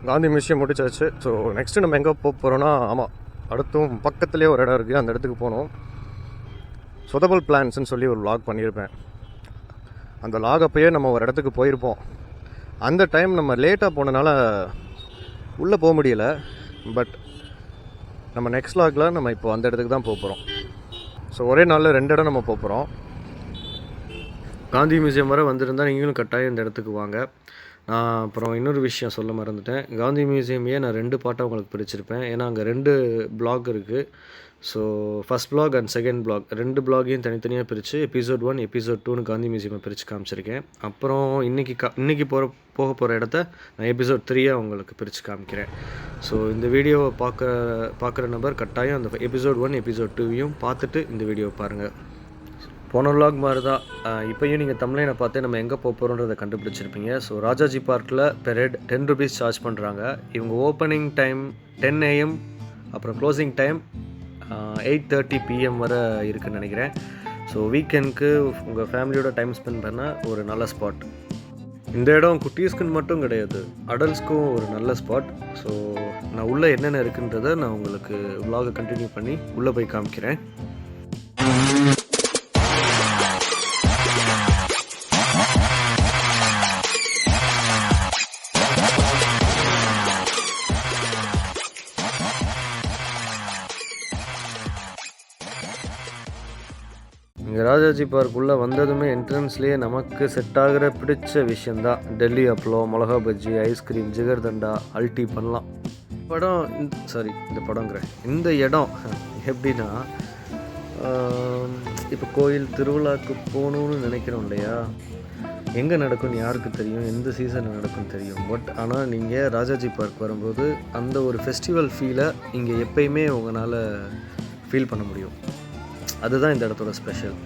Gandhi museum முடிச்சாச்சு. So next நம்ம எங்கே போக போகிறோன்னா, ஆமாம், அடுத்தும் பக்கத்துலேயே ஒரு இடம் இருக்குது, அந்த இடத்துக்கு போகணும். சொதபல் பிளான்ஸ்ன்னு சொல்லி ஒரு vlog பண்ணியிருப்பேன். அந்த vlog அப்போயே நம்ம ஒரு இடத்துக்கு போயிருப்போம். அந்த டைம் நம்ம லேட்டாக போனனால உள்ளே போக முடியல. பட் நம்ம நெக்ஸ்ட் vlogல நம்ம இப்போ அந்த இடத்துக்கு தான் போக போகிறோம். ஸோ ஒரே நாளில் 2 இடம் நம்ம போக போகிறோம். காந்தி மியூசியம் வர வந்திருந்தால் நீங்களும் கட்டாயம் இந்த இடத்துக்கு வாங்க. நான் அப்புறம் இன்னொரு விஷயம் சொல்ல மறந்துட்டேன். காந்தி மியூசியமையே நான் 2 பார்ட்டாக உங்களுக்கு பிரிச்சிருப்பேன். ஏன்னா அங்கே 2 பிளாக் இருக்குது. So first block and second block 2 பிளாகையும் தனித்தனியாக பிரித்து எபிசோட் 1 எபிசோட் 2ன்னு காந்தி மியூசியமை பிரித்து காமிச்சிருக்கேன். அப்புறம் இன்றைக்கி போக போகிற இடத்த நான் எபிசோட் 3 உங்களுக்கு பிரித்து காமிக்கிறேன். ஸோ இந்த வீடியோவை பார்க்குற நபர் கட்டாயம் அந்த எபிசோட் 1 எபிசோட் 2வையும் பார்த்துட்டு இந்த வீடியோவை பாருங்கள். போன vlog மாதிரி தான் இப்போயும் நீங்கள் தமிழனை பார்த்து நம்ம எங்கே போக போகிறோன்றதை கண்டுபிடிச்சிருப்பீங்க. ஸோ ராஜாஜி பார்க்கில் பெரேட் 10 rupees சார்ஜ் பண்ணுறாங்க. இவங்க ஓப்பனிங் டைம் 10 AM, அப்புறம் க்ளோசிங் டைம் 8:30 PM வரை இருக்குதுன்னு நினைக்கிறேன். ஸோ வீக்கெண்டுக்கு உங்கள் ஃபேமிலியோட டைம் ஸ்பெண்ட் பண்ண ஒரு நல்ல ஸ்பாட். இந்த இடம் குட்டீஸ்க்குன்னு மட்டும் கிடையாது, அடல்ட்ஸ்க்கும் ஒரு நல்ல ஸ்பாட். ஸோ நான் உள்ளே என்னென்ன இருக்குன்றதை நான் உங்களுக்கு vlog கண்டினியூ பண்ணி உள்ளே போய் காமிக்கிறேன். இங்கே ராஜாஜி பார்க்குள்ளே வந்ததுமே என்ட்ரன்ஸ்லேயே நமக்கு செட் ஆகிற பிடிச்ச விஷயந்தான் டெல்லி அப்பளம், மிளகா பஜ்ஜி, ஐஸ்கிரீம், ஜிகர்தண்டா, அல்ட்டி பண்ணலாம். இந்த இடம் எப்படின்னா, இப்போ கோயில் திருவிழாவுக்கு போகணுன்னு நினைக்கிறோம் இல்லையா, எங்கே நடக்கும்னு யாருக்கு தெரியும், எந்த சீசனில் நடக்கும்னு தெரியும். பட் ஆனால் நீங்கள் ராஜாஜி பார்க் வரும்போது அந்த ஒரு ஃபெஸ்டிவல் ஃபீலை இங்கே எப்பயுமே உங்களால் ஃபீல் பண்ண முடியும். அதுதான் இந்த இடத்தோட ஸ்பெஷல்.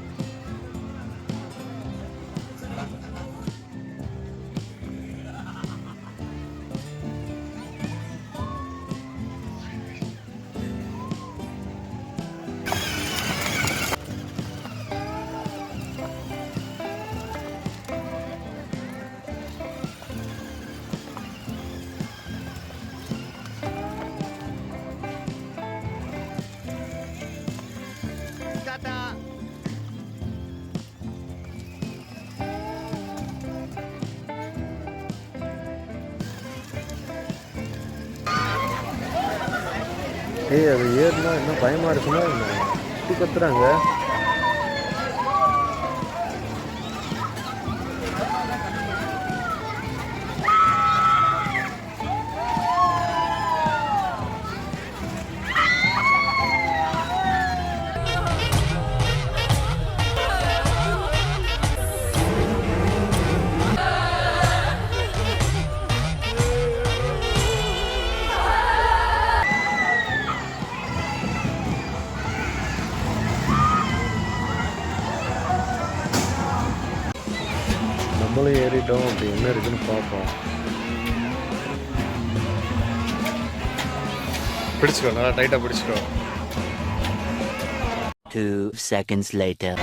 அது ஏறுனா என்ன பயமாக இருக்குன்னா இப்படி கத்துறாங்க. நம்மளும் ஏறிட்டோம். அப்படி என்ன இருக்குன்னு பார்ப்போம். பிடிச்சிக்கோ, நல்லா டைட்டாக பிடிச்சிக்கோ. 2 seconds later.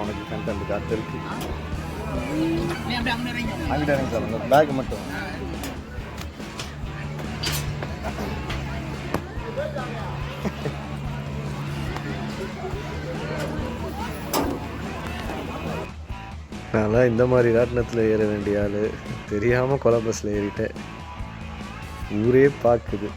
உனக்கு கண்டென்ட் காத்து இருக்கு. அங்கிட்ட சார் அந்த பேக் மட்டும் நான் இந்த மாதிரி ராட்டினத்தில் ஏற வேண்டிய ஆள் தெரியாமல் கொலம்பஸில் ஏறிட்டேன். ஊரே பார்க்குது.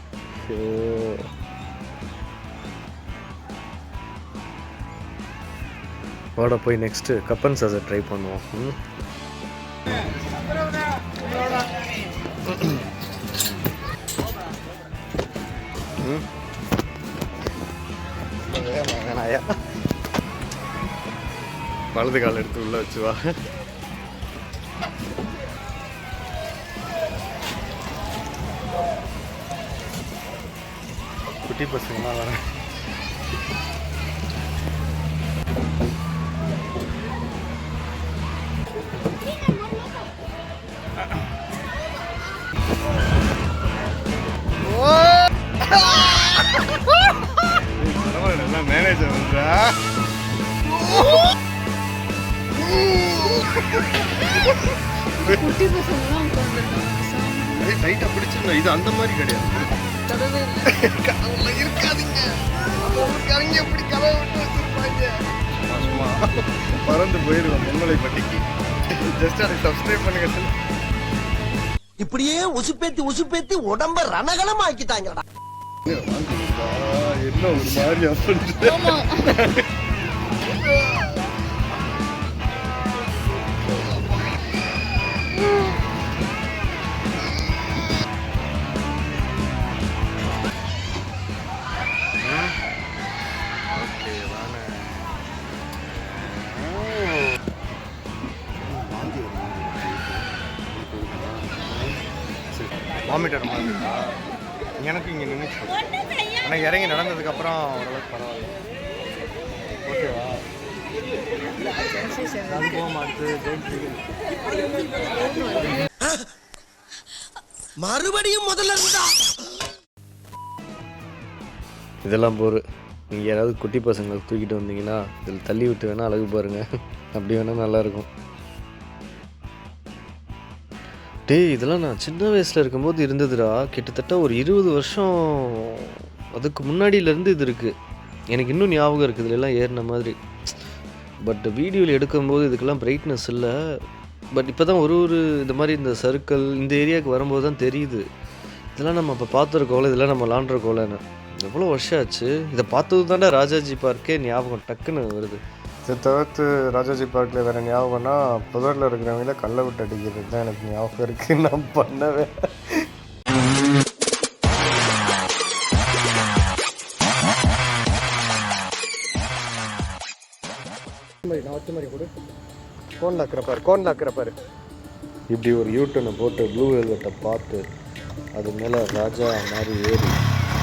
வாடா போய் நெக்ஸ்ட்டு கப்பன் சாஸை ட்ரை பண்ணுவோம். வலது கால் எடுத்து உள்ள வச்சுவா. குட்டி பசங்களாம் வரேன். குட்டி பசங்களாம் உட்காந்துருக்காங்க. டைட்டாக பிடிச்சிருந்தோம். இது அந்த மாதிரி கிடையாது. கதவே இல்லை. கதவுல இருக்காதீங்க. ஊருக்காரங்க எப்படி கதவை விட்டு வச்சிருப்பாங்க. சும்மா பறந்து போயிடுவோம் பொங்கலை பட்டிக்கு. ஜஸ்ட் அதை சப்ஸ்கிரைப் பண்ணுங்க. இப்படியே உசுப்பேத்தி உடம்ப ரணகலம் ஆக்கிட்டாங்கடா. என்ன ஒரு மாதிரி அப்படின்னு ஆமா. வாமிட்டர் மாதிரி இருக்கா? எனக்கு இங்கே நின்றுச்சு. ஆனால் இறங்கி நடந்ததுக்கப்புறம் ஓரளவுக்கு பரவாயில்ல. ஓகேவா? மறுபடியும் முதல்ல இருந்தா இதெல்லாம் போரு. நீங்கள் யாராவது குட்டி பசங்களை தூக்கிட்டு வந்தீங்கன்னா இதில் தள்ளி விட்டு வேணால் அழகு பாருங்கள். அப்படி வேணால் நல்லாயிருக்கும். டேய், இதெல்லாம் நான் சின்ன வயசில் இருக்கும்போது இருந்ததுடா. கிட்டத்தட்ட ஒரு 20 வருஷம் அதுக்கு முன்னாடியிலேருந்து இது இருக்குது. எனக்கு இன்னும் ஞாபகம் இருக்குது இதெல்லாம் ஏறின மாதிரி. பட் வீடியோவில் எடுக்கும்போது இதுக்கெல்லாம் பிரைட்னஸ் இல்லை. பட் இப்போ தான் ஒரு இந்த மாதிரி இந்த சர்க்கிள் இந்த ஏரியாவுக்கு வரும்போது தான் தெரியுது. இதெல்லாம் நம்ம இப்போ பார்த்துருக்கோம்ல, இதெல்லாம் நம்ம விளாண்டுருக்கோம்லன்னு. எவ்வளோ வருஷம் ஆச்சு. இதை பார்த்தது தாண்டா ராஜாஜி பார்க்கே ஞாபகம் டக்குன்னு வருது. இதை தவிர்த்து ராஜாஜி பார்க்கில் வேறு ஞாபகம்னா புதரில் இருக்கிறவங்கள கல்லை விட்டு அடிக்கிறது தான் எனக்கு ஞாபகம் இருக்குது. நான் பண்ணவே கோன் லாக்கிறப்பாரு இப்படி ஒரு யூட்டனை போட்டு ப்ளூ வெல்வெட்டை பார்த்து அது மேலே ராஜா மாதிரி ஏறி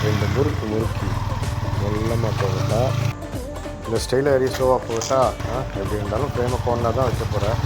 2 முறுக்கி வெள்ளமாக போகட்டா. இந்த ஸ்டைலில் ஏறி ஸ்லோவாக போகட்டா. எப்படி இருந்தாலும் ஃப்ரேமை கோன்னா தான் வைக்க போகிறேன்.